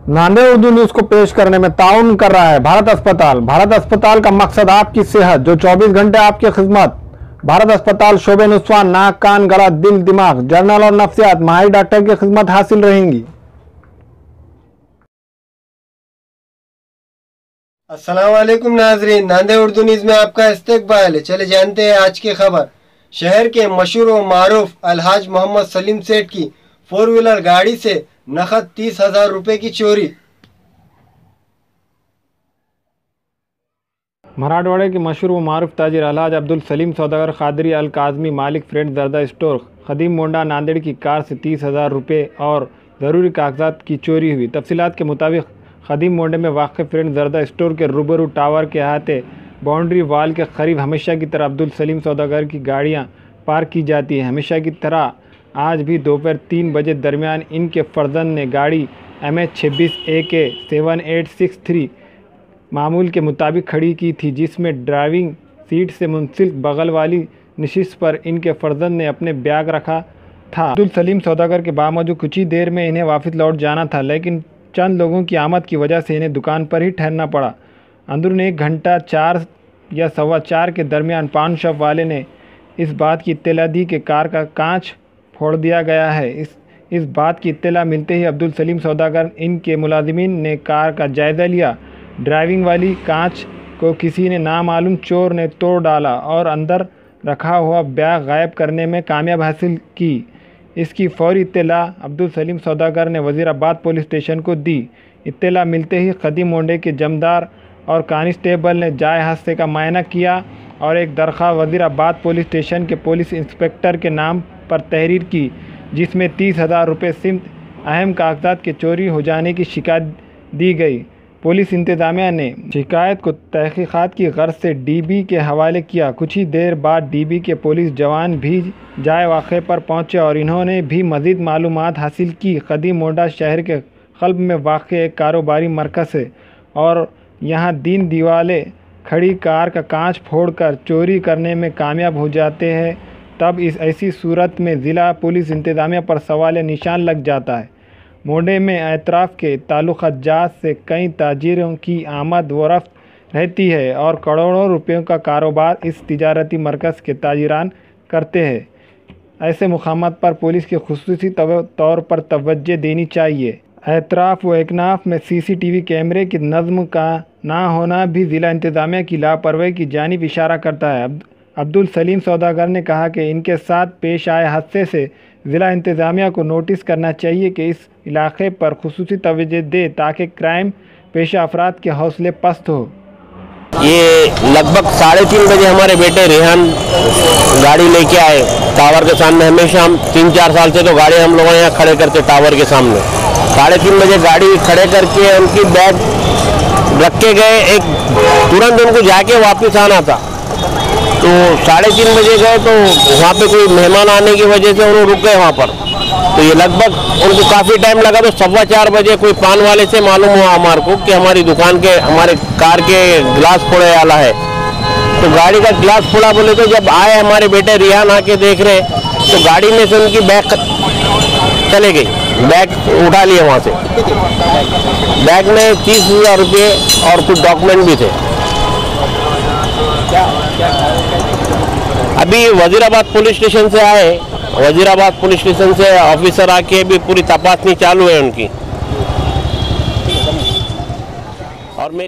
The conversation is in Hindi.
नांदेड़ उर्दू न्यूज को पेश करने में ताउन कर रहा है भारत अस्पताल। भारत अस्पताल का मकसद आपकी सेहत, जो 24 घंटे आपकी खिदमत। भारत अस्पताल शोबे नुस्वान, नाक, कान, गला, दिल, दिमाग, जर्नल और नफ्सियात, माहिर डॉक्टर की खिदमत हासिल रहेंगी। अस्सलाम वालेकुम नाजरीन, नांदेड़ उर्दू न्यूज में आपका इस्तकबाल है। चले जानते हैं आज की खबर। शहर के मशहूर व मारूफ अलहाज मोहम्मद सलीम सेठ की 4 व्हीलर गाड़ी से नकद 30,000 रुपए की चोरी। मराठवाड़े के मशहूर व मारूफ ताजिर अलहाज अब्दुल सलीम सौदागर कादरी अल काज़मी मालिक फ्रेंड जर्दा स्टोर खदीम मोंडा नांदेड़ की कार से 30,000 रुपये और ज़रूरी कागजात की चोरी हुई। तफसीलात के मुताबिक खदीम मोंडे में वाक़ फ्रेंड जर्दा स्टोर के रूबरू टावर के अहाते बाउंड्री वाल के करीब हमेशा की तरह अब्दुल सलीम सौदागर की गाड़ियाँ पार्क की जाती हैं। हमेशा की तरह आज भी दोपहर 3 बजे दरमियान इनके फर्जंद ने गाड़ी MH26 AK 7863 मामूल के मुताबिक खड़ी की थी, जिसमें ड्राइविंग सीट से मुंसलिक बगल वाली नशिस्त पर इनके फर्जंद ने अपने बैग रखा था। अब्दुल सलीम सौदागर के बावजूद कुछ ही देर में इन्हें वापस लौट जाना था, लेकिन चंद लोगों की आमद की वजह से इन्हें दुकान पर ही ठहरना पड़ा। अंदरून 1 घंटा 4 या 4:15 के दरमियान पान शॉप वाले ने इस बात की इत्तला दी कि कार का कांच फोड़ दिया गया है। इस बात की इत्तला मिलते ही अब्दुल सलीम सौदागर इनके मुलाजिमीन ने कार का जायज़ा लिया। ड्राइविंग वाली कांच को किसी ने नामालूम चोर ने तोड़ डाला और अंदर रखा हुआ बैग गायब करने में कामयाब हासिल की। इसकी फौरी इत्तला अब्दुल सलीम सौदागर ने वज़ीराबाद पुलिस स्टेशन को दी। इत्तला मिलते ही खदीम मोंडे के जमदार और कांस्टेबल ने जाए हादसे का मुआयना किया और एक दरख्वास्त वज़ीराबाद पुलिस स्टेशन के पुलिस इंस्पेक्टर के नाम पर तहरीर की, जिसमें 30,000 रुपये समेत अहम कागजात के चोरी हो जाने की शिकायत दी गई। पुलिस इंतज़ामिया ने शिकायत को तहकीकात की गर्ज से DB के हवाले किया। कुछ ही देर बाद DB के पुलिस जवान भी जाए वाक़े पर पहुंचे और इन्होंने भी मज़ीद मालूमात हासिल की। खदीम मोंडा शहर के क़ल्ब में वाक़ एक कारोबारी मरकज़ है और यहाँ दिन दिवाले खड़ी कार का कांच फोड़कर चोरी करने में कामयाब हो जाते हैं। तब ऐसी सूरत में ज़िला पुलिस इंतज़ामिया पर सवाल निशान लग जाता है। मोंडे में एतराफ़ के ताल्लुक़ात से कई ताजिरों की आमद व रफ्त रहती है और करोड़ों रुपयों का कारोबार इस तिजारती मरकज़ के ताजिरान करते हैं। ऐसे मुक़ामात पर पुलिस के खुसूसी तौर पर तवज्जो देनी चाहिए। एतराफ़ व एकनाफ़ में CCTV कैमरे की नज़्म का ना होना भी ज़िला इंतज़ामिया की लापरवाही की जानिब इशारा करता है। अब्दुल सलीम सौदागर ने कहा कि इनके साथ पेश आए हादसे से ज़िला इंतज़ामिया को नोटिस करना चाहिए कि इस इलाक़े पर खुसूसी तवज्जो दे ताकि क्राइम पेशा अफराद के हौसले पस्त हो। ये लगभग 3:30 बजे हमारे बेटे रेहान गाड़ी लेके आए टावर के सामने। हमेशा हम 3-4 साल से तो गाड़ी हम लोग यहाँ खड़े करते टावर के सामने। 3:30 बजे गाड़ी खड़े करके उनकी बैग रख के गए। एक तुरंत उनको जाके वापस आना था, तो 3:30 बजे गए तो वहाँ पे कोई मेहमान आने की वजह से उन्होंने रुक गए वहाँ पर। तो ये लगभग उनको काफ़ी टाइम लगा। तो 4:15 बजे कोई पान वाले से मालूम हुआ हमारे को कि हमारी दुकान के हमारे कार के ग्लास फोड़े वाला है। तो गाड़ी का ग्लास फोड़ा बोले तो जब आए हमारे बेटे रिहान आके देख रहे तो गाड़ी में से उनकी बैग चले गई। बैग उठा लिए वहाँ से। बैग में 30,000 रुपये और कुछ डॉक्यूमेंट भी थे। अभी वज़ीराबाद पुलिस स्टेशन से आए, वज़ीराबाद पुलिस स्टेशन से ऑफिसर आके भी पूरी तपासनी चालू है उनकी। और मैं